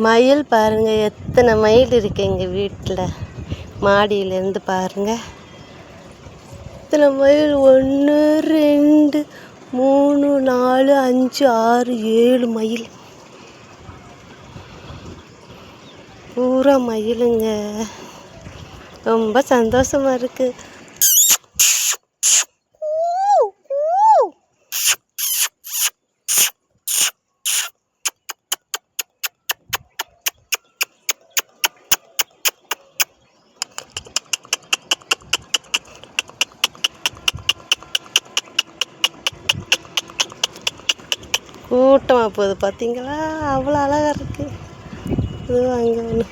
மயில் பாருங்கள், எத்தனை மயில் இருக்குது எங்கள் வீட்டில். மாடியிலேருந்து பாருங்கள் எத்தனை மயில். 1 2 3 4 5 6 7 மயில். பூரா மயிலுங்க. ரொம்ப சந்தோஷமாக இருக்குது. கூட்டமாக போகுது பார்த்தீங்களா? அவ்வளோ அழகாக இருக்குது. இதுவும் அங்கே ஒன்று.